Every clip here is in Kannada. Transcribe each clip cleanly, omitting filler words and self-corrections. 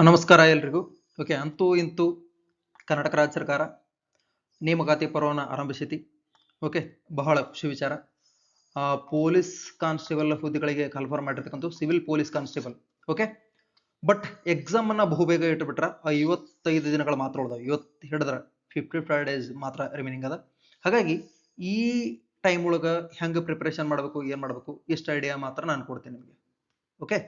ನಮಸ್ಕಾರ ಎಲ್ರಿಗೂ. ಓಕೆ, ಅಂತೂ ಇಂತೂ ಕರ್ನಾಟಕ ರಾಜ್ಯ ಸರ್ಕಾರ ನೇಮಕಾತಿ ಪರ್ವನ ಆರಂಭಿಸಿತಿ. ಓಕೆ, ಬಹಳ ಖುಷಿ ವಿಚಾರ. ಪೊಲೀಸ್ ಕಾನ್ಸ್ಟೇಬಲ್ ಹುದ್ದೆಗಳಿಗೆ ಕನ್ಫರ್ಮ್ ಮಾಡಿರ್ತಕ್ಕಂಥ civil police constable. Okay, but exam ಅನ್ನ ಬಹುಬೇಗ ಇಟ್ಟುಬಿಟ್ರ 55 ದಿನಗಳು ಮಾತ್ರ ಉಳಿದಾವೆ. ಇವತ್ತು ಹಿಡಿದ್ರ 55 ಡೇಸ್ ಮಾತ್ರ ರಿಮೈನಿಂಗ್ ಅದ. ಹಾಗಾಗಿ ಈ ಟೈಮ್ ಒಳಗ ಹೆಂಗೆ ಪ್ರಿಪರೇಷನ್ ಮಾಡಬೇಕು, ಏನ್ ಮಾಡಬೇಕು, ಇಷ್ಟು ಐಡಿಯಾ ಮಾತ್ರ ನಾನು ಕೊಡ್ತೀನಿ ನಿಮಗೆ. ಓಕೆ,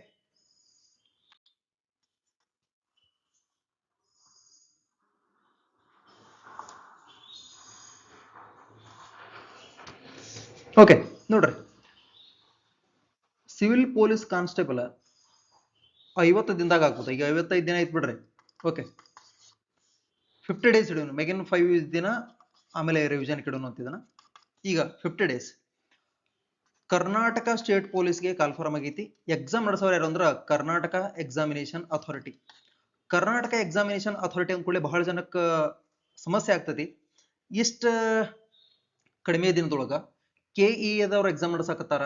ಓಕೆ ನೋಡ್ರಿ, ಸಿವಿಲ್ ಪೊಲೀಸ್ ಕಾನ್ಸ್ಟೇಬಲ್ 50 ದಿನದಾಗ ಆಗ್ಬೋದು. ಈಗ 55 ದಿನ ಐತ್ ಬಿಡ್ರಿ. ಓಕೆ, 50 ಡೇಸ್ ಇಡೋನು, ಮೇಗಿನ 5 ದಿನ ಆಮೇಲೆ ರಿವಿಷನ್ ಇಡೋನು ಅಂತಿದ್ದಾನ. ಈಗ 50 ಡೇಸ್ ಕರ್ನಾಟಕ ಸ್ಟೇಟ್ ಪೊಲೀಸ್ಗೆ ಕನ್ಫರ್ಮ್ ಆಗೈತಿ. ಎಕ್ಸಾಮ್ ನಡೆಸೋರು ಯಾರು ಅಂದ್ರೆ Karnataka examination authority. Karnataka examination authority ಅಂದ್ಕೊಳ್ಳಿ ಬಹಳ ಜನಕ್ಕೆ ಸಮಸ್ಯೆ ಆಗ್ತತಿ. ಇಷ್ಟ ಕಡಿಮೆ ದಿನದೊಳಗ KE ಅದವ್ರು ಎಕ್ಸಾಮ್ ನಡೆಸಕತ್ತಾರ.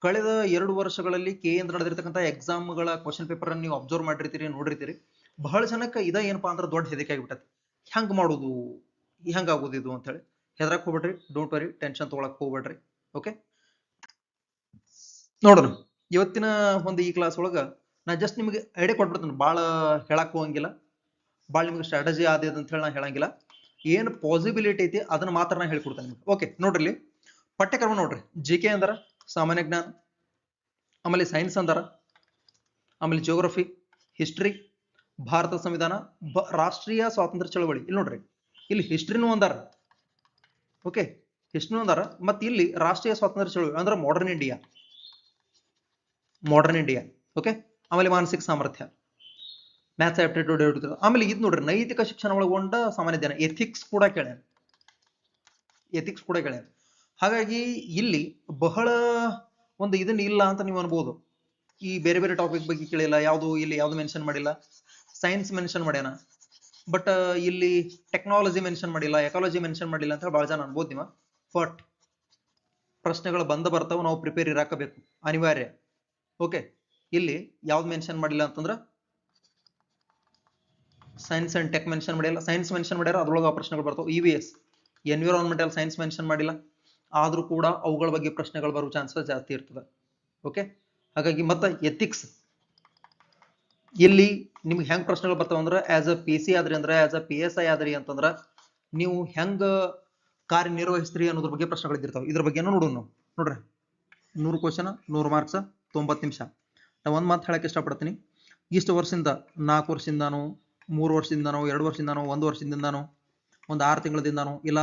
ಕಳೆದ 2 ವರ್ಷಗಳಲ್ಲಿ KE ಅಂತ ನಡೆದಿರ್ತಕ್ಕಂಥ ಎಕ್ಸಾಮ್ಗಳ ಕ್ವಶನ್ ಪೇಪರ್ ಅನ್ನು ನೀವು ಅಬ್ಸರ್ವ್ ಮಾಡಿರ್ತೀರಿ, ನೋಡಿರ್ತೀರಿ. ಬಹಳ ಜನಕ್ಕೆ ಇದ ಏನಪ್ಪಾ ಅಂದ್ರೆ ದೊಡ್ಡ ಹೆದರಿಕೆ ಆಗಿಬಿಟ್ಟತಿ. ಹೆಂಗ್ ಮಾಡೋದು, ಹೆಂಗ್ ಆಗೋದು ಇದು ಅಂತ ಹೇಳಿ ಹೆದರಕ್ ಹೋಗ್ಬೇಡ್ರಿ. ಡೋಂಟ್ ವರಿ, ಟೆನ್ಷನ್ ತಗೊಳಕ್ ಹೋಗ್ಬೇಡ್ರಿ. ಓಕೆ, ನೋಡೋಣ ಇವತ್ತಿನ ಒಂದು ಈ ಕ್ಲಾಸ್ ಒಳಗ ನಾ ಜಸ್ಟ್ ನಿಮಗೆ ಐಡಿಯಾ ಕೊಟ್ಬಿಡ್ತೀನಿ. ಭಾಳ ಹೇಳಕ್ ಹೋಗಂಗಿಲ್ಲ, ಭಾಳ ನಿಮ್ಗೆ ಸ್ಟ್ರಾಟಜಿ ಆದ ಅಂತ ಹೇಳಿ ನಾ ಹೇಳಂಗಿಲ್ಲ. ಏನು ಪಾಸಿಬಿಲಿಟಿ ಐತಿ ಅದನ್ನ ಮಾತ್ರ ನಾ ಹೇಳ್ಕೊಡ್ತೇನೆ ನಿಮ್ಗೆ. ಓಕೆ, ನೋಡ್ರಿ ಪಠ್ಯಕ್ರಮ ನೋಡ್ರಿ. GK ಅಂದಾರ ಸಾಮಾನ್ಯ ಜ್ಞಾನ, ಆಮೇಲೆ ಸೈನ್ಸ್ ಅಂದಾರ, ಆಮೇಲೆ ಜಿಯೋಗ್ರಫಿ, ಹಿಸ್ಟ್ರಿ, ಭಾರತ ಸಂವಿಧಾನ, ರಾಷ್ಟ್ರೀಯ ಸ್ವಾತಂತ್ರ್ಯ ಚಳವಳಿ. ಇಲ್ಲಿ ನೋಡ್ರಿ, ಇಲ್ಲಿ ಹಿಸ್ಟ್ರಿನೂ ಅಂದಾರ. ಓಕೆ, ಹಿಸ್ಟ್ರಿನೂ ಅಂದಾರ. ಮತ್ತೆ ಇಲ್ಲಿ ರಾಷ್ಟ್ರೀಯ ಸ್ವಾತಂತ್ರ್ಯ ಚಳವಳಿ ಅಂದ್ರೆ ಮಾಡರ್ನ್ ಇಂಡಿಯಾ. ಓಕೆ, ಆಮೇಲೆ ಮಾನಸಿಕ ಸಾಮರ್ಥ್ಯ, ಮ್ಯಾಥ್ಸ್ ಆಪ್ಟಿಟ್ಯೂಡ್. ಆಮೇಲೆ ಇದು ನೋಡ್ರಿ, ನೈತಿಕ ಶಿಕ್ಷಣ ಒಳಗೊಂಡ ಸಾಮಾನ್ಯ ಜ್ಞಾನ, ಎಥಿಕ್ಸ್ ಕೂಡ ಕೇಳ್ಯಾನ. ಹಾಗಾಗಿ ಇಲ್ಲಿ ಬಹಳ ಒಂದು ಇದನ್ನ ಇಲ್ಲ ಅಂತ ನೀವು ಅನ್ಬೋದು. ಈ ಬೇರೆ ಬೇರೆ ಟಾಪಿಕ್ ಬಗ್ಗೆ ಕೇಳಿಲ್ಲ, ಇಲ್ಲಿ ಯಾವ್ದು ಮೆನ್ಷನ್ ಮಾಡಿಲ್ಲ. ಸೈನ್ಸ್ ಮೆನ್ಷನ್ ಮಾಡ್ಯಾನ, ಬಟ್ ಇಲ್ಲಿ ಟೆಕ್ನಾಲಜಿ ಮೆನ್ಷನ್ ಮಾಡಿಲ್ಲ, ಎಕಾಲಜಿ ಮೆನ್ಷನ್ ಮಾಡಿಲ್ಲ ಅಂತ ಹೇಳಿ ಬಹಳ ಜನ ಅನ್ಬೋದು ನೀವು. ಬಟ್ ಪ್ರಶ್ನೆಗಳು ಬರ್ತಾವ, ನಾವು ಪ್ರಿಪೇರ್ ಇರಾಕಬೇಕು, ಅನಿವಾರ್ಯ. ಓಕೆ, ಇಲ್ಲಿ ಯಾವ್ದು ಮೆನ್ಷನ್ ಮಾಡಿಲ್ಲ ಅಂತಂದ್ರ ಸೈನ್ಸ್ ಅಂಡ್ ಟೆಕ್ ಮೆನ್ಷನ್ ಮಾಡಿಲ್ಲ. ಸೈನ್ಸ್ ಮೆನ್ಷನ್ ಮಾಡ್ಯಾರ, ಅದ್ರೊಳಗೆ ಪ್ರಶ್ನೆಗಳು ಬರ್ತಾವ. EVS ಎನ್ವಿರಾನ್ಮೆಂಟಲ್ ಸೈನ್ಸ್ ಮೆನ್ಷನ್ ಮಾಡಿಲ್ಲ, ಆದ್ರೂ ಕೂಡ ಅವುಗಳ ಬಗ್ಗೆ ಪ್ರಶ್ನೆಗಳು ಬರುವ ಚಾನ್ಸಸ್ ಜಾಸ್ತಿ ಇರ್ತದೆ. ಓಕೆ, ಹಾಗಾಗಿ ಮತ್ತೆ ಎಥಿಕ್ಸ್ ಇಲ್ಲಿ ನಿಮ್ಗೆ ಹೆಂಗ್ ಪ್ರಶ್ನೆಗಳು ಬರ್ತಾವ ಅಂದ್ರೆ ಆಸ್ ಅ PC ಆದ್ರಿ ಅಂದ್ರೆ, ಆಸ್ ಅ PSI ಆದ್ರಿ ಅಂತಂದ್ರ ನೀವು ಹೆಂಗ ಕಾರ್ಯನಿರ್ವಹಿಸ್ತೀರಿ ಅನ್ನೋದ್ರ ಬಗ್ಗೆ ಪ್ರಶ್ನೆಗಳು ಇದ್ದಿರ್ತಾವ. ಇದ್ರ ಬಗ್ಗೆ ನೋಡೋಣ ನಾವು. ನೋಡ್ರಿ, 100 ಕ್ವಶನ್, 100 ಮಾರ್ಕ್ಸ್, 90 ನಿಮಿಷ. ನಾ ಒಂದ್ ಮಾತು ಹೇಳಕ್ ಇಷ್ಟಪಡ್ತೀನಿ. ಇಷ್ಟು ವರ್ಷದಿಂದ, 4 ವರ್ಷದಿಂದಾನು, 3 ವರ್ಷದಿಂದಾನು, 2 ವರ್ಷದಿಂದಾನು, 1 ವರ್ಷದಿಂದಾನು, ಒಂದು 6 ತಿಂಗಳದಿಂದಾನು, ಇಲ್ಲ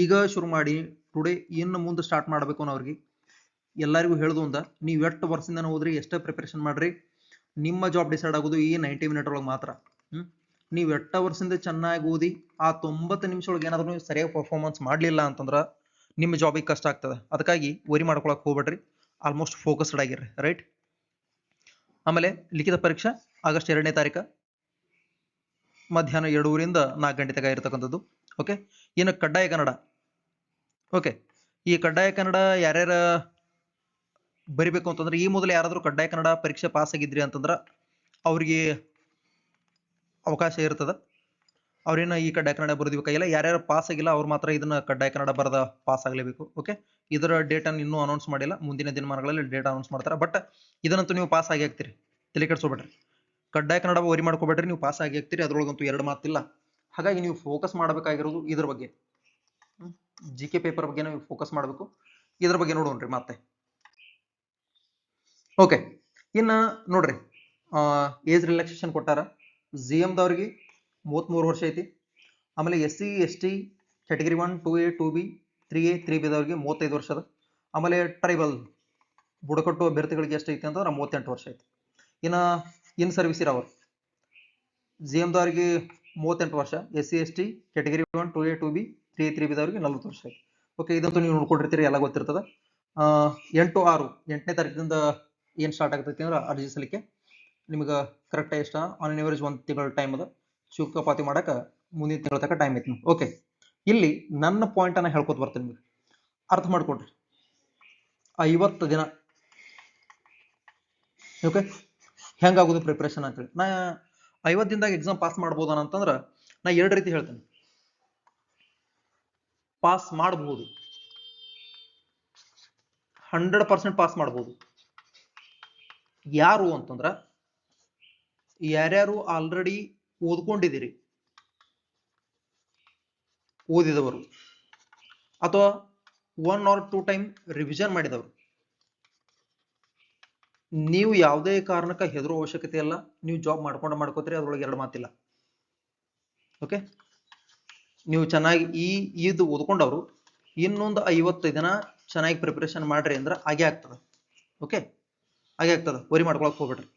ಈಗ ಶುರು ಮಾಡಿ ಟುಡೇ ಇನ್ನು ಮುಂದೆ ಸ್ಟಾರ್ಟ್ ಮಾಡ್ಬೇಕು ಅನ್ನೋರಿಗೆ ಎಲ್ಲರಿಗೂ ಹೇಳುದು ಒಂದ, ನೀವು ಎಷ್ಟು ವರ್ಷದಿಂದ ಹೋದ್ರಿ, ಎಷ್ಟೇ ಪ್ರಿಪರೇಷನ್ ಮಾಡ್ರಿ, ನಿಮ್ಮ ಜಾಬ್ ಡಿಸೈಡ್ ಆಗೋದು ಈ 90 ಮಿನಿಟ್ ಒಳಗೆ ಮಾತ್ರ. ನೀವು 8 ವರ್ಷದಿಂದ ಚೆನ್ನಾಗಿ ಓದಿ ಆ 90 ನಿಮಿಷ ಒಳಗೆ ಏನಾದ್ರು ನೀವು ಸರಿಯಾಗಿ ಪರ್ಫಾರ್ಮೆನ್ಸ್ ಮಾಡಲಿಲ್ಲ ಅಂತಂದ್ರೆ ನಿಮ್ಮ ಜಾಬಿಗೆ ಕಷ್ಟ ಆಗ್ತದೆ. ಅದಕ್ಕಾಗಿ ವರಿ ಮಾಡ್ಕೊಳಕ್ ಹೋಗ್ಬೇಡ್ರಿ, ಆಲ್ಮೋಸ್ಟ್ ಫೋಕಸ್ಡ್ ಆಗಿರ್ರಿ. ರೈಟ್, ಆಮೇಲೆ ಲಿಖಿತ ಪರೀಕ್ಷೆ ಆಗಸ್ಟ್ 2ನೇ ತಾರೀಕು ಮಧ್ಯಾಹ್ನ 2ರಿಂದ 4 ಗಂಟೆ ತನಕ ಇರತಕ್ಕಂಥದ್ದು. ಓಕೆ, ಇನ್ನು ಕಡ್ಡಾಯ ಕನ್ನಡ. ಓಕೆ, ಈ ಕಡ್ಡಾಯ ಕನ್ನಡ ಯಾರ್ಯಾರ ಬರಿಬೇಕು ಅಂತಂದ್ರೆ, ಈ ಮೊದಲು ಯಾರಾದ್ರೂ ಕಡ್ಡಾಯ ಕನ್ನಡ ಪರೀಕ್ಷೆ ಪಾಸ್ ಆಗಿದ್ರಿ ಅಂತಂದ್ರ ಅವ್ರಿಗೆ ಅವಕಾಶ ಇರ್ತದ. ಅವ್ರೇನ ಈ ಕಡ್ಡಾಯ ಕನ್ನಡ ಬರೆದಿಬೇಕಾಗಿಲ್ಲ. ಯಾರ್ಯಾರು ಪಾಸ್ ಆಗಿಲ್ಲ ಅವ್ರು ಮಾತ್ರ ಇದನ್ನ ಕಡ್ಡಾಯ ಕನ್ನಡ ಬರದ ಪಾಸ್ ಆಗಲೇಬೇಕು. ಓಕೆ, ಇದರ ಡೇಟ್ ಅನ್ನು ಇನ್ನೂ ಅನೌನ್ಸ್ ಮಾಡಿಲ್ಲ, ಮುಂದಿನ ದಿನಮಾನಗಳಲ್ಲಿ ಡೇಟ್ ಅನೌನ್ಸ್ ಮಾಡ್ತಾರೆ. ಬಟ್ ಇದನ್ನಂತೂ ನೀವು ಪಾಸ್ ಆಗಿ ಆಗ್ತೀರಿ, ತಲೆ ಕೆಡಿಸ್ಕೋಬೇಡ್ರಿ. ಕಡ್ಡಾಯ ಕನ್ನಡ ವರಿ ಮಾಡ್ಕೋಬೇಡ್ರಿ, ನೀವು ಪಾಸ್ ಆಗಿ ಆಗ್ತೀರಿ, ಅದ್ರೊಳಗಂತೂ ಎರಡು ಮಾತಿಲ್ಲ. ಹಾಗಾಗಿ ನೀವು ಫೋಕಸ್ ಮಾಡಬೇಕಾಗಿರೋದು ಇದ್ರ ಬಗ್ಗೆ. GK ಪೇಪರ್ ಬಗ್ಗೆ ನೀವು ಫೋಕಸ್ ಮಾಡಬೇಕು. ಇದ್ರ ಬಗ್ಗೆ ನೋಡೋಣ್ರಿ ಮತ್ತೆ. ಓಕೆ, ಇನ್ನ ನೋಡ್ರಿ, ಏಜ್ ರಿಲ್ಯಾಕ್ಸೇಷನ್ ಕೊಟ್ಟಾರ. GM ದವ್ರಿಗೆ 33 ವರ್ಷ ಐತಿ. ಆಮೇಲೆ SC ST category 1 2A 2B 3A 3B ದವ್ರಿಗೆ 35 ವರ್ಷ ಅದ. ಆಮೇಲೆ ಟ್ರೈಬಲ್ ಬುಡಕಟ್ಟು ಅಭ್ಯರ್ಥಿಗಳಿಗೆ ಎಷ್ಟು ಐತಿ ಅಂತಂದ್ರೆ 38 ವರ್ಷ ಐತಿ. ಇನ್ನ ಇನ್ ಸರ್ವಿಸ್ ಇರೋರು GM ದವ್ರಿಗೆ 38 ವರ್ಷ, SC ST category 1 2A 2B 3A 3B ದವ್ರಿಗೆ 40 ವರ್ಷ ಐತಿ. ಓಕೆ, ಇದಂತೂ ನೀವು ನೋಡ್ಕೊಂಡಿರ್ತೀರಿ, ಎಲ್ಲ ಗೊತ್ತಿರ್ತದ. 8/6 8ನೇ ತಾರೀಕಿಂದ ಏನ್ ಸ್ಟಾರ್ಟ್ ಆಗ್ತೈತಿ ಅಂದ್ರೆ ಅರ್ಜಿ ಸಲ್ಲಿಕೆ. ನಿಮ್ಗೆ ಕರೆಕ್ಟ್ ಎಷ್ಟ ಆನ್ ಎವರೇಜ್ 1 ತಿಂಗಳ ಟೈಮ್ ಅದ. ಚುಕ್ಕಾಪಾತಿ ಮಾಡಕ ಮುಂದಿನ ತಿಂಗಳ ತನಕ ಟೈಮ್ ಐತಿ. ಓಕೆ, ಇಲ್ಲಿ ನನ್ನ ಪಾಯಿಂಟ್ ಅನ್ನ ಹೇಳ್ಕೊತ ಬರ್ತೀನಿ, ನಿಮ್ಗೆ ಅರ್ಥ ಮಾಡ್ಕೊಡ್ರಿ. 50 ದಿನ. ಓಕೆ, ಹೆಂಗಾಗೋದು ಪ್ರಿಪರೇಷನ್ ಅಂತೇಳಿ ನಾ 50 ದಿನದಾಗ ಎಕ್ಸಾಮ್ ಪಾಸ್ ಮಾಡ್ಬೋದ ಅಂತಂದ್ರ ನಾ 2 ರೀತಿ ಹೇಳ್ತೇನೆ. ಪಾಸ್ ಮಾಡಬಹುದು, 100% ಪಾಸ್ ಮಾಡಬಹುದು. ಯಾರು ಅಂತಂದ್ರ ಯಾರ್ಯಾರು ಆಲ್ರೆಡಿ ಓದ್ಕೊಂಡಿದ್ದೀರಿ, ಓದಿದವರು, ಅಥವಾ 1 or 2 ಟೈಮ್ ರಿವಿಷನ್ ಮಾಡಿದವರು. ನೀವು ಯಾವುದೇ ಕಾರಣಕ್ಕೆ ಹೆದರೋ ಅವಶ್ಯಕತೆ ಇಲ್ಲ. ನೀವು ಜಾಬ್ ಮಾಡ್ಕೋತೀರಿ, ಅದ್ರೊಳಗೆ 2 ಮಾತಿಲ್ಲ. ಓಕೆ, ನೀವು ಚೆನ್ನಾಗಿ ಇದು ಓದ್ಕೊಂಡವ್ರು ಇನ್ನೊಂದು 50 ದಿನ ಚೆನ್ನಾಗಿ ಪ್ರಿಪರೇಷನ್ ಮಾಡ್ರಿ ಅಂದ್ರೆ ಹಾಗೆ ಆಗ್ತದೆ. ಓಕೆ, ಹಾಗೆ ಆಗ್ತದೆ, ವರಿ ಮಾಡ್ಕೊಳಕ್ ಹೋಗ್ಬೇಡ್ರಿ.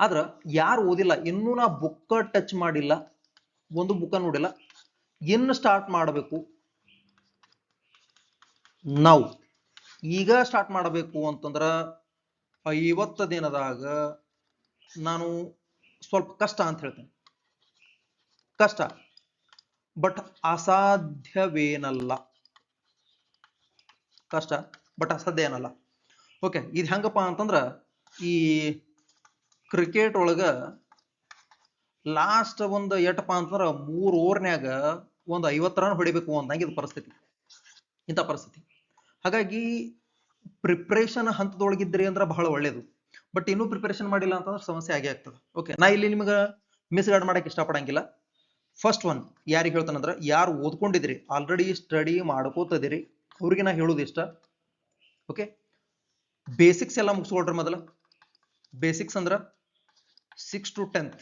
ಆದ್ರ ಯಾರು ಓದಿಲ್ಲ, ಇನ್ನೂ ನಾ ಬುಕ್ ಟಚ್ ಮಾಡಿಲ್ಲ, ಒಂದು ಬುಕ್ ನೋಡಿಲ್ಲ, ಇನ್ನು ಸ್ಟಾರ್ಟ್ ಮಾಡಬೇಕು, ನಾವು ಈಗ ಸ್ಟಾರ್ಟ್ ಮಾಡಬೇಕು ಅಂತಂದ್ರ 50 ದಿನದಾಗ ನಾನು ಸ್ವಲ್ಪ ಕಷ್ಟ ಅಂತ ಹೇಳ್ತೇನೆ. ಕಷ್ಟ, ಬಟ್ ಅಸಾಧ್ಯವೇನಲ್ಲ. ಕಷ್ಟ ಬಟ್ ಅಸಾಧ್ಯ ಏನಲ್ಲ. ಓಕೆ, ಇದು ಹೆಂಗಪ್ಪ ಅಂತಂದ್ರ ಈ ಕ್ರಿಕೆಟ್ ಒಳಗ ಲಾಸ್ಟ್ ಒಂದು ಎಟಪ್ಪ ಅಂತಂದ್ರ 3 ಓವರ್ನ್ಯಾಗ ಒಂದು 50 ರನ್ ಹೊಡಿಬೇಕು ಅಂದಂಗೆ ಇದು ಪರಿಸ್ಥಿತಿ, ಇಂಥ ಪರಿಸ್ಥಿತಿ. ಹಾಗಾಗಿ ಪ್ರಿಪ್ರೇಷನ್ ಹಂತದೊಳಗಿದ್ರಿ ಅಂದ್ರೆ ಬಹಳ ಒಳ್ಳೇದು. ಬಟ್ ಇನ್ನೂ ಪ್ರಿಪರೇಷನ್ ಮಾಡಿಲ್ಲ ಅಂತಂದ್ರೆ ಸಮಸ್ಯೆ ಆಗೇ ಆಗ್ತದೆ. ಓಕೆ, ನಾ ಇಲ್ಲಿ ನಿಮ್ಗೆ ಮಿಸ್ಗೈಡ್ ಮಾಡಕ್ಕೆ ಇಷ್ಟಪಡಂಗಿಲ್ಲ. ಫಸ್ಟ್ ಒನ್ ಯಾರಿಗೆ ಹೇಳ್ತಾನಂದ್ರೆ, ಯಾರು ಓದ್ಕೊಂಡಿದ್ರಿ, ಆಲ್ರೆಡಿ ಸ್ಟಡಿ ಮಾಡ್ಕೋತದಿರಿ, ಅವ್ರಿಗೆ ನಾ ಹೇಳೋದು ಇಷ್ಟ. ಓಕೆ, ಬೇಸಿಕ್ಸ್ ಎಲ್ಲ ಮುಗಿಸ್ಕೊಳ್ರಿ. ಮೊದಲ ಬೇಸಿಕ್ಸ್ ಅಂದ್ರ 6 to 10th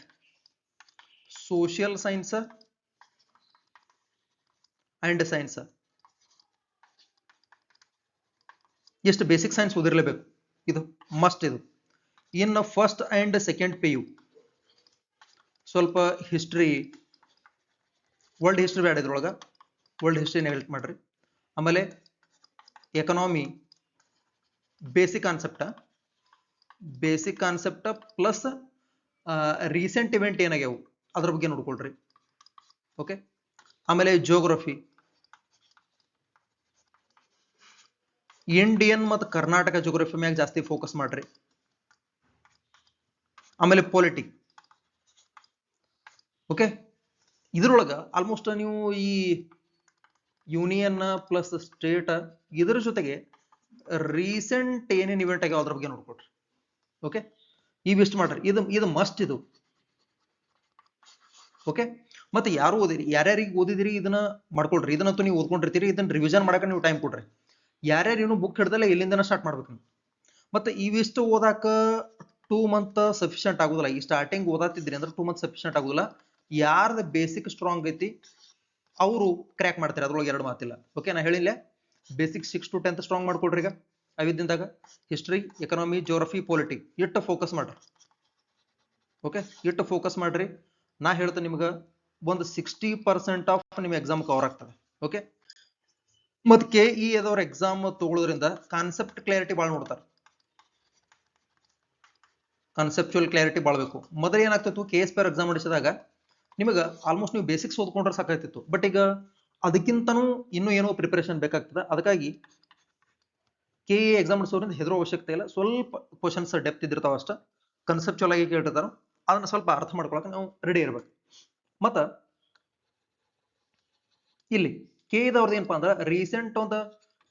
social science and science, ಎಷ್ಟು ಬೇಸಿಕ್ ಸೈನ್ಸ್ ಓದಿರ್ಲೇಬೇಕು, ಇದು ಮಸ್ಟ್. ಇದು ಇನ್ನು ಫಸ್ಟ್ ಅಂಡ್ ಸೆಕೆಂಡ್ PU ಸ್ವಲ್ಪ ಹಿಸ್ಟ್ರಿ, ವರ್ಲ್ಡ್ ಹಿಸ್ಟ್ರಿ ಬೇಡ ಇದ್ರೊಳಗ, ವರ್ಲ್ಡ್ ಹಿಸ್ಟ್ರಿನ ಹೆಲ್ಪ್ ಮಾಡ್ರಿ. ಆಮೇಲೆ economy basic concept plus recent event ಏನಾಗ್ಯಾವು ಅದ್ರ ಬಗ್ಗೆ ನೋಡ್ಕೊಳ್ರಿ. ಓಕೆ, ಆಮೇಲೆ ಜಿಯೋಗ್ರಫಿ, ಇಂಡಿಯನ್ ಮತ್ತು ಕರ್ನಾಟಕ ಜಿಯೋಗ್ರಫಿ ಮ್ಯಾಗ ಜಾಸ್ತಿ ಫೋಕಸ್ ಮಾಡ್ರಿ. ಆಮೇಲೆ ಪೊಲಿಟಿಕ್. ಓಕೆ, ಇದ್ರೊಳಗ ಆಲ್ಮೋಸ್ಟ್ ನೀವು ಈ ಯೂನಿಯನ್ ಪ್ಲಸ್ ಸ್ಟೇಟ್ ಇದ್ರ ಜೊತೆಗೆ ರೀಸೆಂಟ್ ಏನೇನು ಇವೆಂಟ್ ಆಗ್ಯಾವ ಅದ್ರ ಬಗ್ಗೆ ನೋಡ್ಕೊಡ್ರಿ. ಓಕೆ, ಇವಿಷ್ಟು ಮಾಡ್ರಿ, ಇದು ಮಸ್ಟ್ ಇದು. ಓಕೆ, ಮತ್ತೆ ಯಾರು ಓದಿರಿ, ಯಾರ್ಯಾರಿಗೆ ಓದಿದಿರಿ ಇದನ್ನ ಮಾಡ್ಕೊಳ್ರಿ. ಇದನ್ನಂತೂ ನೀವು ಓದ್ಕೊಂಡಿರ್ತೀರಿ, ಇದನ್ನ ರಿವಿಷನ್ ಮಾಡಕ್ಕೆ ನೀವು ಟೈಮ್ ಕೊಡ್ರಿ. ಯಾರ್ಯಾರು ಏನು ಬುಕ್ ಹಿಡ್ದಲ್ಲ ಎಲ್ಲಿಂದನ ಸ್ಟಾರ್ಟ್ ಮಾಡ್ಬೇಕು. ಮತ್ತೆ ಇವಿಷ್ಟು ಓದಾಕ 2 months ಸಫಿಷಿಯಂಟ್ ಆಗುದಿಲ್ಲ. ಈ ಸ್ಟಾರ್ಟಿಂಗ್ ಓದಾತಿದ್ರಿ ಅಂದ್ರೆ 2 months ಸಫಿಷಿಯಂಟ್ ಆಗುದಿಲ್ಲ. ಯಾರ್ದು ಬೇಸಿಕ್ ಸ್ಟ್ರಾಂಗ್ ಐತಿ ಅವರು ಕ್ರ್ಯಾಕ್ ಮಾಡ್ತಾರೆ, ಅದ್ರೊಳಗೆ 2 ಮಾತಿಲ್ಲ. ಓಕೆ, ನಾ ಹೇಳಿಲ್ಲ, ಬೇಸಿಕ್ 6 to 10th ಸ್ಟ್ರಾಂಗ್ ಮಾಡ್ಕೊಳ್ರಿ. ಈಗ 5 ದಿನದಾಗ ಹಿಸ್ಟ್ರಿ, ಎಕನಾಮಿ, ಜಿಯೋಗ್ರಫಿ, ಪೊಲಿಟಿಕ್ ಇಟ್ಟು ಫೋಕಸ್ ಮಾಡ್ರಿ. ಓಕೆ, ಇಟ್ಟು ಫೋಕಸ್ ಮಾಡ್ರಿ. ನಾ ಹೇಳ್ತೇನೆ ನಿಮ್ಗೆ ಒಂದು 60% ಆಫ್ ನಿಮ್ ಎಕ್ಸಾಮ್ ಕವರ್ ಆಗ್ತದೆ. ಓಕೆ, ಮತ್ KE ಅದವ್ರ ಎಕ್ಸಾಮ್ ತಗೊಳ್ಳೋದ್ರಿಂದ ಕಾನ್ಸೆಪ್ಟ್ ಕ್ಲಾರಿಟಿ ಭಾಳ ನೋಡ್ತಾರೆ. ಕಾನ್ಸೆಪ್ಚುಯಲ್ ಕ್ಲಾರಿಟಿ ಭಾಳ ಬೇಕು. ಮೊದಲು ಏನಾಗ್ತಿತ್ತು, KSPR ಎಕ್ಸಾಮ್ ನಡೆಸಿದಾಗ ನಿಮಗೆ ಆಲ್ಮೋಸ್ಟ್ ನೀವು ಬೇಸಿಕ್ಸ್ ಓದ್ಕೊಂಡ್ರೆ ಸಾಕಾಗ್ತಿತ್ತು. ಬಟ್ ಈಗ ಅದಕ್ಕಿಂತನೂ ಇನ್ನೂ ಏನೋ ಪ್ರಿಪರೇಷನ್ ಬೇಕಾಗ್ತದೆ. ಅದಕ್ಕಾಗಿ KE ಎಕ್ಸಾಮ್ ನಡೆಸೋದ್ರಿಂದ ಹೆದರೋ ಅವಶ್ಯಕತೆ ಇಲ್ಲ. ಸ್ವಲ್ಪ ಕ್ವಶನ್ಸ್ ಡೆಪ್ತ್ ಇದ್ದಿರ್ತಾವ ಅಷ್ಟ, ಕನ್ಸೆಪ್ಚುಯಲ್ ಆಗಿ ಕೇಳಿರ್ತಾರ, ಅದನ್ನ ಸ್ವಲ್ಪ ಅರ್ಥ ಮಾಡ್ಕೊಳಕ್ಕೆ ನಾವು ರೆಡಿ ಇರ್ಬೇಕು. ಮತ್ತ ಇಲ್ಲಿ KEದವ್ರದ್ದು ಏನಪ್ಪಾ ಅಂದ್ರೆ ರೀಸೆಂಟ್ ಒಂದು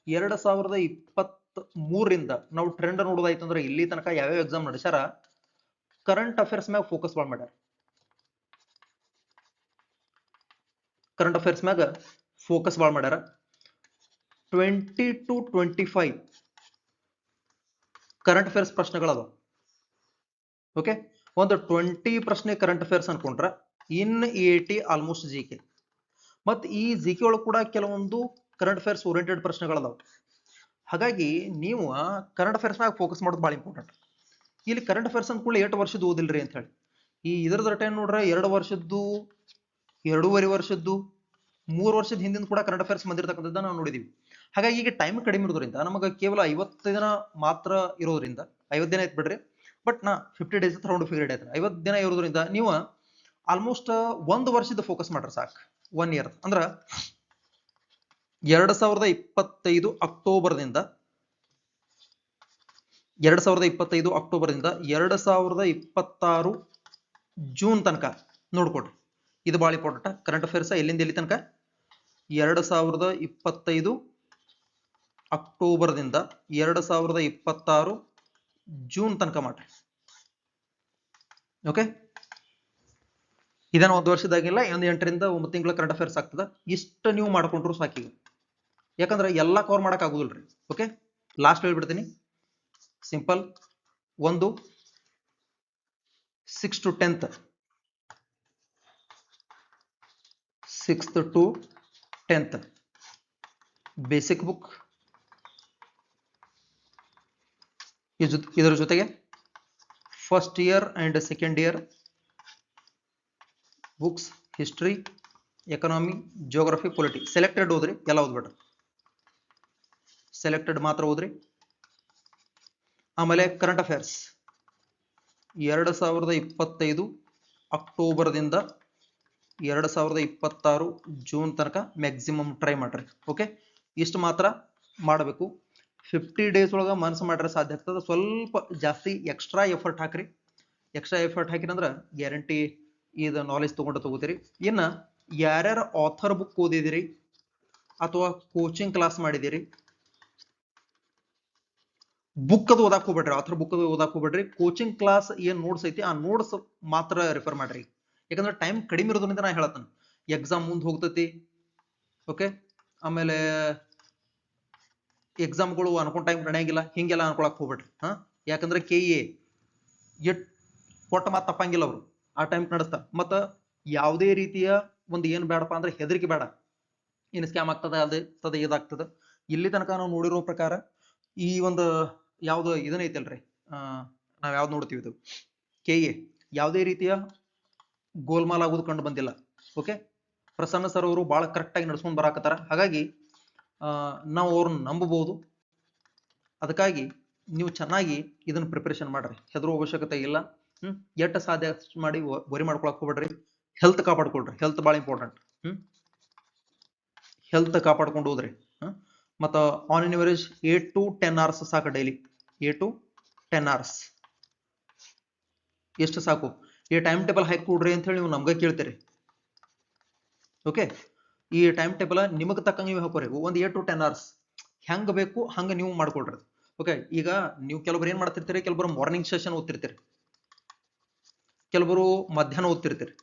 2023ರಿಂದ ನಾವು ಟ್ರೆಂಡ್ ನೋಡೋದಾಯ್ತು ಅಂದ್ರೆ ಇಲ್ಲಿ ತನಕ ಯಾವ್ಯಾವ ಎಕ್ಸಾಮ್ ನಡೆಸ್ಯಾರ, ಕರೆಂಟ್ ಅಫೇರ್ಸ್ ಮ್ಯಾಗ ಫೋಕಸ್ ಭಾಳ ಮಾಡ್ಯಾರ. ಕರೆಂಟ್ ಅಫೇರ್ಸ್ ಮ್ಯಾಗ ಫೋಕಸ್ ಭಾಳ ಮಾಡ್ಯಾರ. 20 to 25 ಕರೆಂಟ್ ಅಫೇರ್ಸ್ ಪ್ರಶ್ನೆಗಳದ. ಓಕೆ, ಒಂದು 20 ಪ್ರಶ್ನೆ ಕರೆಂಟ್ ಅಫೇರ್ಸ್ ಅನ್ಕೊಂಡ್ರ ಇನ್ 80 ಆಲ್ಮೋಸ್ಟ್ GK. ಮತ್ತು ಈ GK ಒಳಗೆ ಕೂಡ ಕೆಲವೊಂದು ಕರೆಂಟ್ ಅಫೇರ್ಸ್ ಓರಿಯೆಂಟೆಡ್ ಪ್ರಶ್ನೆಗಳದಾವ. ಹಾಗಾಗಿ ನೀವು ಕರೆಂಟ್ ಅಫೇರ್ಸ್ ಮ್ಯಾಗ ಫೋಕಸ್ ಮಾಡೋದು ಭಾಳ ಇಂಪಾರ್ಟೆಂಟ್. ಇಲ್ಲಿ ಕರೆಂಟ್ ಅಫೇರ್ಸ್ ಅಂದ್ಕೊಳ್ಳಿ 8 ವರ್ಷದ್ದು ಓದಿಲ್ರಿ ಅಂತ ಹೇಳಿ, ಈ ಇದ್ರದ್ದು ಟೈಮ್ ನೋಡ್ರೆ 2 ವರ್ಷದ್ದು, 2.5 ವರ್ಷದ್ದು, 3 ವರ್ಷದ ಹಿಂದಿನ ಕೂಡ ಕರೆಂಟ್ ಅಫೇರ್ಸ್ ಬಂದಿರತಕ್ಕಂಥದ್ದು ನಾವು ನೋಡಿದೀವಿ. ಹಾಗಾಗಿ ಈಗ ಟೈಮ್ ಕಡಿಮೆ ಇರೋದ್ರಿಂದ ನಮಗೆ ಕೇವಲ 50 ದಿನ ಮಾತ್ರ ಇರೋದ್ರಿಂದ, 50 ದಿನ ಆಯ್ತು ಬಿಡ್ರಿ, ಬಟ್ ನಾ 50 days ರೌಂಡ್ ಫಿಗರ್ ಆಯ್ತು, 50 ದಿನ ಇರೋದ್ರಿಂದ ನೀವು ಆಲ್ಮೋಸ್ಟ್ 1 ವರ್ಷದ ಫೋಕಸ್ ಮಾಡ್ರಿ ಸಾಕು. 1 year ಅಂದ್ರ 2025 ಅಕ್ಟೋಬರ್ದಿಂದ 2025 ಅಕ್ಟೋಬರ್ದಿಂದ 2026 ಜೂನ್ ತನಕ ನೋಡ್ಕೊಡ್ರಿ. ಇದು ಭಾಳ ಇಂಪಾರ್ಟೆಂಟ್. ಕರೆಂಟ್ ಅಫೇರ್ಸ್ ಎಲ್ಲಿಂದ ಎಲ್ಲಿ ತನಕ? 2025 ಅಕ್ಟೋಬರ್ದಿಂದ 2026 ಜೂನ್ ತನಕ ಮಾಡ್ರಿ. ಓಕೆ, ಇದನ್ನ 1 ವರ್ಷದಾಗಿಲ್ಲ, 8 ರಿಂದ 9 ತಿಂಗಳ ಕರೆಂಟ್ ಅಫೇರ್ಸ್ ಆಗ್ತದ. ಇಷ್ಟು ನೀವು ಮಾಡ್ಕೊಂಡ್ರು ಸಾಕೀಗ, ಯಾಕಂದ್ರೆ ಎಲ್ಲಾ ಕವರ್ ಮಾಡಕ್ ಆಗುದಿಲ್ರಿ. ಓಕೆ, ಲಾಸ್ಟ್ ಹೇಳ್ಬಿಡ್ತೀನಿ. Simple. 1 6 to 10th, 6th to 10th basic book, ಇದರ ಜೊತೆಗೆ first year and second year books, history, economy, geography, polity. Selected ಓದ್ರಿ, ಎಲ್ಲ ಓದ್ಬೇಡ್ರಿ, ಸೆಲೆಕ್ಟೆಡ್ ಮಾತ್ರ ಓದ್ರಿ. ಆಮೇಲೆ ಕರೆಂಟ್ ಅಫೇರ್ಸ್ 2025 ಅಕ್ಟೋಬರ್ದಿಂದ 2026 ಜೂನ್ ತನಕ ಮ್ಯಾಕ್ಸಿಮಮ್ ಟ್ರೈ ಮಾಡ್ರಿ. ಓಕೆ, ಇಷ್ಟು ಮಾತ್ರ ಮಾಡಬೇಕು. 50 ಡೇಸ್ ಒಳಗೆ ಮನಸ್ಸು ಮಾಡ್ರೆ ಸಾಧ್ಯ ಆಗ್ತದೆ. ಸ್ವಲ್ಪ ಜಾಸ್ತಿ ಎಕ್ಸ್ಟ್ರಾ ಎಫರ್ಟ್ ಹಾಕ್ರಿ. ಎಕ್ಸ್ಟ್ರಾ ಎಫರ್ಟ್ ಹಾಕಿರಂದ್ರೆ ಗ್ಯಾರಂಟಿ ಇದು ನಾಲೆಜ್ ತಗೋತೀರಿ. ಇನ್ನು ಯಾರ್ಯಾರು ಆಥರ್ ಬುಕ್ ಓದಿದಿರಿ ಅಥವಾ ಕೋಚಿಂಗ್ ಕ್ಲಾಸ್ ಮಾಡಿದಿರಿ, ಬುಕ್ ಅದು ಓದಾಕ್ ಹೋಗ್ಬೇಡ್ರಿ, ಆಥರ್ ಬುಕ್ ಅದು ಓದಾಕ್ ಹೋಗ್ಬೇಡ್ರಿ. ಕೋಚಿಂಗ್ ಕ್ಲಾಸ್ ಏನ್ ನೋಟ್ಸ್ ಐತಿ ಆ ನೋಟ್ಸ್ ಮಾತ್ರ ರೆಫರ್ ಮಾಡ್ರಿ. ಯಾಕಂದ್ರೆ ಟೈಮ್ ಕಡಿಮೆ ಇರೋದ್ರಿಂದ ನಾ ಹೇಳತ್ತೇನೆ, ಎಕ್ಸಾಮ್ ಮುಂದೆ ಹೋಗ್ತೈತಿ. ಓಕೆ, ಆಮೇಲೆ ಎಕ್ಸಾಮ್ಗಳು ಅನ್ಕೊಂಡ್ ಟೈಮ್ ನಡೆಯಂಗಿಲ್ಲ, ಹಿಂಗೆಲ್ಲ ಅನ್ಕೊಳಕ್ ಹೋಗ್ಬೇಡ್ರಿ. ಯಾಕಂದ್ರೆ KA ಎಟ್ ಕೊಟ್ಟ ಮಾತು ತಪ್ಪಂಗಿಲ್ಲ, ಅವರು ಆ ಟೈಮ್ ನಡೆಸ್ತಾರೆ. ಮತ್ತ ಯಾವುದೇ ರೀತಿಯ ಒಂದು ಏನ್ ಬೇಡಪ್ಪ ಅಂದ್ರೆ ಹೆದರಿಕೆ ಬೇಡ, ಏನು ಸ್ಕ್ಯಾಮ್ ಆಗ್ತದ, ಅದೇ ಇದಾಗ್ತದ. ಇಲ್ಲಿ ತನಕ ನಾವು ನೋಡಿರೋ ಪ್ರಕಾರ ಈ ಒಂದು ಯಾವ್ದು ಇದನ್ನ ಐತಲ್ರಿ, ನಾವ್ ಯಾವ್ದು ನೋಡ್ತೀವಿ ಇದು KA, ಯಾವುದೇ ರೀತಿಯ ಗೋಲ್ಮಾಲ್ ಆಗೋದು ಕಂಡು ಬಂದಿಲ್ಲ. ಓಕೆ, ಪ್ರಸನ್ನ ಸರ್ ಅವರು ಬಹಳ ಕರೆಕ್ಟ್ ಆಗಿ ನಡ್ಸ್ಕೊಂಡ್ ಬರಾಕತ್ತಾರ. ಹಾಗಾಗಿ ನಾವು ಅವ್ರನ್ನ ನಂಬಬಹುದು. ಅದಕ್ಕಾಗಿ ನೀವು ಚೆನ್ನಾಗಿ ಇದನ್ನ ಪ್ರಿಪರೇಷನ್ ಮಾಡ್ರಿ, ಹೆದರೋ ಅವಶ್ಯಕತೆ ಇಲ್ಲ. ಎಷ್ಟು ಸಾಧ್ಯ ಮಾಡಿ ವರಿ ಮಾಡ್ಕೊಳಕ್ ಹೋಗ್ಬೇಡ್ರಿ. ಹೆಲ್ತ್ ಕಾಪಾಡ್ಕೊಳ್ರಿ, ಹೆಲ್ತ್ ಬಹಳ ಇಂಪಾರ್ಟೆಂಟ್. ಹೆಲ್ತ್ ಕಾಪಾಡ್ಕೊಂಡು ಹೋದ್ರಿ. ಮತ್ತ on in average 8 to 10 hours ಸಾಕು ಡೈಲಿ. 8 to 10 hours ಎಷ್ಟು ಸಾಕು. ಈ ಟೈಮ್ ಟೇಬಲ್ ಹಾಕಿ ಕೊಡ್ರಿ ಅಂತ ಹೇಳಿ ನೀವು ನಮ್ಗೆ ಕೇಳ್ತೀರಿ. ಓಕೆ, ಈ ಟೈಮ್ ಟೇಬಲ್ ನಿಮಗೆ ತಕ್ಕಂಗೆ ನೀವು ಹಾಕೋರಿ. ಒಂದು 8 to 10 hours ಹೆಂಗ್ ಬೇಕು ಹಂಗ ನೀವು ಮಾಡ್ಕೊಳ್ರಿ. ಓಕೆ, ಈಗ ನೀವು ಕೆಲವರು ಏನ್ ಮಾಡ್ತಿರ್ತೀರಿ, ಕೆಲವರು ಮಾರ್ನಿಂಗ್ ಸೆಷನ್ ಓದ್ತಿರ್ತೀರಿ, ಕೆಲವರು ಮಧ್ಯಾಹ್ನ ಓದ್ತಿರ್ತೀರಿ,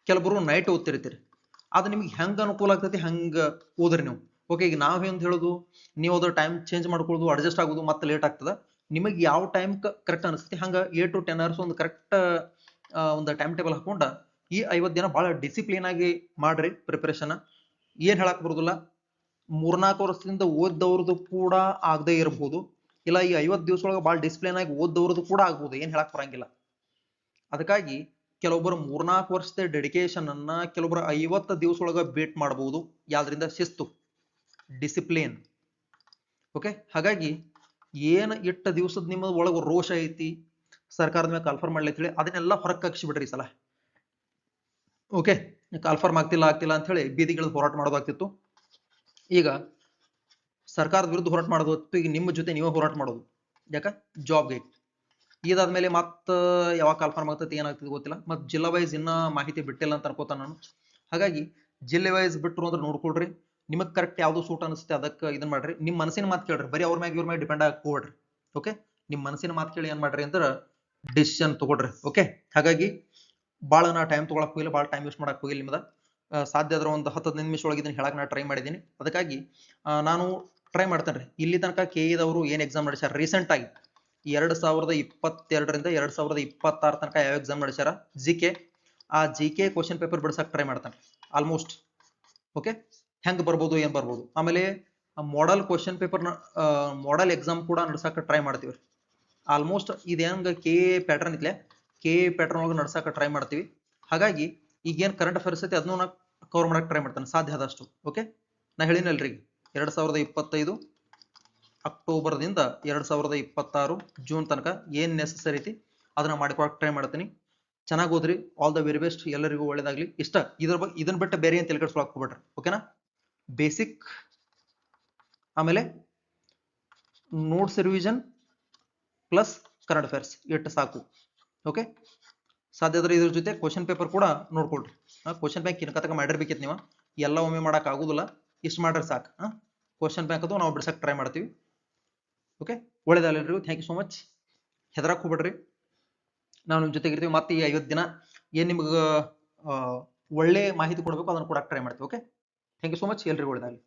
ಕೆಲವರು ನೈಟ್ ಓದ್ತಿರ್ತೀರಿ. ಅದು ನಿಮ್ಗೆ ಹೆಂಗ ಅನುಕೂಲ ಆಗ್ತೈತಿ ಹಂಗ ಓದ್ರಿ ನೀವು. ಓಕೆ, ಈಗ ನಾವ್ ಏನ್ ಹೇಳೋದು, ನೀವು ಅದ್ರ ಟೈಮ್ ಚೇಂಜ್ ಮಾಡ್ಕೊಳ್ಳೋದು, ಅಡ್ಜಸ್ಟ್ ಆಗೋದು ಮತ್ತೆ ಲೇಟ್ ಆಗ್ತದ. ನಿಮಗೆ ಯಾವ ಟೈಮ್ ಕರೆಕ್ಟ್ ಅನಿಸ್ತೈತಿ ಹಂಗ 8 to 10 hours ಒಂದು ಕರೆಕ್ಟ್ ಒಂದು ಟೈಮ್ ಟೇಬಲ್ ಹಾಕೊಂಡ ಈ 50 ದಿನ ಬಹಳ ಡಿಸಿಪ್ಲಿನ್ ಆಗಿ ಮಾಡ್ರಿ ಪ್ರಿಪರೇಷನ್. ಏನ್ ಹೇಳಕ್ ಬರುದಿಲ್ಲ, 3-4 ವರ್ಷದಿಂದ ಓದ್ದವ್ರದ್ದು ಕೂಡ ಆಗದೆ ಇರಬಹುದು, ಇಲ್ಲ ಈ 50 ದಿವಸ ಒಳಗೆ ಬಹಳ ಡಿಸಿಪ್ಲಿನ್ ಆಗಿ ಓದ್ದವ್ರದ್ದು ಕೂಡ ಆಗ್ಬಹುದು, ಏನ್ ಹೇಳಕ್ ಬರಂಗಿಲ್ಲ. ಅದಕ್ಕಾಗಿ ಕೆಲವೊಬ್ಬರು 3-4 ವರ್ಷದ ಡೆಡಿಕೇಶನ್ ಅನ್ನ ಕೆಲವೊಬ್ಬರು 50 ದಿವಸ ಒಳಗ ಬೇಟ್ ಮಾಡಬಹುದು. ಯಾವ್ದ್ರಿಂದ? ಶಿಸ್ತು, ಡಿಸಿಪ್ಲಿನ್. ಓಕೆ, ಹಾಗಾಗಿ ಏನ್ ಇಟ್ಟ ದಿವಸದ ನಿಮ್ಮ ಒಳಗ ರೋಷ ಐತಿ, ಸರ್ಕಾರದ ಮೇಲೆ ಕಾಲ್ಫರ್ ಮಾಡ್ಲಿ, ಅದನ್ನೆಲ್ಲ ಹೊರಗೆ ಕಕ್ಷಿ ಬಿಡ್ರಿ ಈ ಸಲ. ಓಕೆ, ಕಾಲ್ಫರ್ಮ್ ಆಗ್ತಿಲ್ಲ ಅಂತ ಹೇಳಿ ಬೀದಿಗಳು ಹೋರಾಟ ಮಾಡೋದಾಗ್ತಿತ್ತು. ಈಗ ಸರ್ಕಾರದ ವಿರುದ್ಧ ಹೋರಾಟ ಮಾಡೋದು, ಈಗ ನಿಮ್ಮ ಜೊತೆ ನೀವೇ ಹೋರಾಟ ಮಾಡೋದು. ಯಾಕ? ಜಾಬ್ಗೆ. ಇದಾದ್ಮೇಲೆ ಮತ್ತ ಯಾವಾಗ ಕಾಲ್ಫರ್ಮ್ ಆಗ್ತೈತಿ ಏನಾಗ್ತದೆ ಗೊತ್ತಿಲ್ಲ. ಮತ್ ಜಿಲ್ಲಾ ವೈಸ್ ಇನ್ನ ಮಾಹಿತಿ ಬಿಟ್ಟಿಲ್ಲ ಅಂತ ಅನ್ಕೋತಾನ ನಾನು. ಹಾಗಾಗಿ ಜಿಲ್ಲೆ ವೈಸ್ ಬಿಟ್ರು ಅಂದ್ರೆ ನೋಡ್ಕೊಳ್ರಿ, ನಿಮಗ್ ಕರೆಕ್ಟ್ ಯಾವ್ದು ಸೂಟ್ ಅನಿಸುತ್ತೆ ಅದಕ್ಕೆ ಇದನ್ನ ಮಾಡ್ರಿ. ನಿಮ್ ಮನಸ್ಸಿನ ಮಾತು ಕೇಳ್ರಿ, ಬರೀ ಅವ್ರ ಮ್ಯಾಗ ಇವ್ರ ಮ್ಯಾಗ ಡಿಪೆಂಡ್ ಆಗಿ ಹೋಗ್ರಿ. ಓಕೆ, ನಿಮ್ ಮನಸ್ಸಿನ ಮಾತು ಕೇಳಿ ಏನ್ ಮಾಡ್ರಿ ಅಂದ್ರೆ ಡಿಸಿಷನ್ ತಗೊಳ್ರಿ. ಓಕೆ, ಹಾಗಾಗಿ ಭಾಳ ನಾ ಟೈಮ್ ತಗೊಳಕ್ ಹೋಗಿಲ್ಲ, ಭಾಳ ಟೈಮ್ ವೇಸ್ಟ್ ಮಾಡಕ್ ಹೋಗಿಲ್ಲ. ನಿಮ್ದ ಸಾಧ್ಯ ಆದ್ರೆ ಒಂದು 10-15 ನಿಮಿಷ ಒಳಗೆ ಇದನ್ನ ಹೇಳಕ್ ನಾ ಟ್ರೈ ಮಾಡಿದ್ದೀನಿ. ಅದಕ್ಕಾಗಿ ನಾನು ಟ್ರೈ ಮಾಡ್ತೇನೆ. ಇಲ್ಲಿ ತನಕ KA ಏನ್ ಎಕ್ಸಾಮ್ ನಡೆಸ್ಯಾರ ರೀಸೆಂಟ್ ಆಗಿ 2022 ರಿಂದ 2026 ತನಕ ಯಾವ ಎಕ್ಸಾಮ್ ನಡೆಸ್ಯಾರ GK, ಆ GK ಕ್ವಶನ್ ಪೇಪರ್ ಬಿಡ್ಸಕ್ ಟ್ರೈ ಮಾಡ್ತಾನೆ ಆಲ್ಮೋಸ್ಟ್. ಓಕೆ, ಹೆಂಗ್ ಬರ್ಬೋದು ಏನ್ ಬರ್ಬೋದು. ಆಮೇಲೆ model question paper model exam ಕೂಡ ನಡ್ಸಕ್ ಟ್ರೈ ಮಾಡ್ತೀವಿ. ಆಲ್ಮೋಸ್ಟ್ ಇದು ಹೆಂಗ KA ಪ್ಯಾಟರ್ನ್ ಇತ್ಲೆ, KA ಪ್ಯಾಟರ್ನ್ ಒಳಗೆ ನಡ್ಸಕ್ ಟ್ರೈ ಮಾಡ್ತೀವಿ. ಹಾಗಾಗಿ ಈಗೇನ್ ಕರೆಂಟ್ ಅಫೇರ್ಸ್ ಐತಿ ಅದನ್ನು ನಾ ಕವರ್ ಮಾಡಕ್ ಟ್ರೈ ಮಾಡ್ತಾನೆ ಸಾಧ್ಯ ಆದಷ್ಟು. ಓಕೆ, ನಾ ಹೇಳಿನಲ್ರಿ 2025 ಅಕ್ಟೋಬರ್ದಿಂದ 2026 ಜೂನ್ ತನಕ ಏನ್ ನೆಸೆಸರಿ ಐತಿ ಅದನ್ನ ಮಾಡ್ಕೊಳಕ್ ಟ್ರೈ ಮಾಡ್ತೀನಿ. ಚೆನ್ನಾಗಿ ಓದ್ರಿ. ಆಲ್ ದ ವೆರಿ ಬೆಸ್ಟ್, ಎಲ್ಲರಿಗೂ ಒಳ್ಳೇದಾಗ್ಲಿ. ಇಷ್ಟ ಇದನ್ನ ಬಿಟ್ಟು ಬೇರೆ ಏನ್ ತಲೆಕೆಡಿಸ್ಕೊಳಕ್ ಹೋಗ್ಬೇಡ್ರಿ. ಓಕೆನಾ? ಬೇಸಿಕ್, ಆಮೇಲೆ notes revision plus current affairs ಎಷ್ಟು ಸಾಕು. ಓಕೆ, ಸಾಧ್ಯ ಆದ್ರೆ ಇದ್ರ ಜೊತೆ ಕ್ವಶನ್ ಪೇಪರ್ ಕೂಡ ನೋಡ್ಕೊಳ್ರಿ. ಕ್ವಶನ್ ಬ್ಯಾಂಕ್ ಇನ್ಕತಕ ಮಾಡಿರ್ಬೇಕಿತ್ತು ನೀವು, ಎಲ್ಲ ಒಮ್ಮೆ ಮಾಡಕ್ ಆಗುದಿಲ್ಲ, ಇಷ್ಟು ಮಾಡ್ರೆ ಸಾಕು. ಕ್ವಶನ್ ಬ್ಯಾಂಕ್ ಅದು ನಾವು ಬಿಡ್ಸಕ್ ಟ್ರೈ ಮಾಡ್ತೀವಿ. ಓಕೆ, ಒಳ್ಳೇದಲ್ರಿ. Thank you so much. ಹೆದರಕ್ ಹೋಗ್ಬೇಡ್ರಿ, ನಾವು ನಿಮ್ ಜೊತೆಗೆ ಇರ್ತೀವಿ. ಮತ್ತೆ ಈ 50 ದಿನ ಏನ್ ನಿಮ್ಗೆ ಒಳ್ಳೆ ಮಾಹಿತಿ ಕೊಡ್ಬೇಕು ಅದನ್ನ ಕೊಡಕ್ ಟ್ರೈ ಮಾಡ್ತೀವಿ. Okay, thank you so much. ಎಲ್ರಿಗೂ ಒಳ್ಳೇದಾಗಲಿ.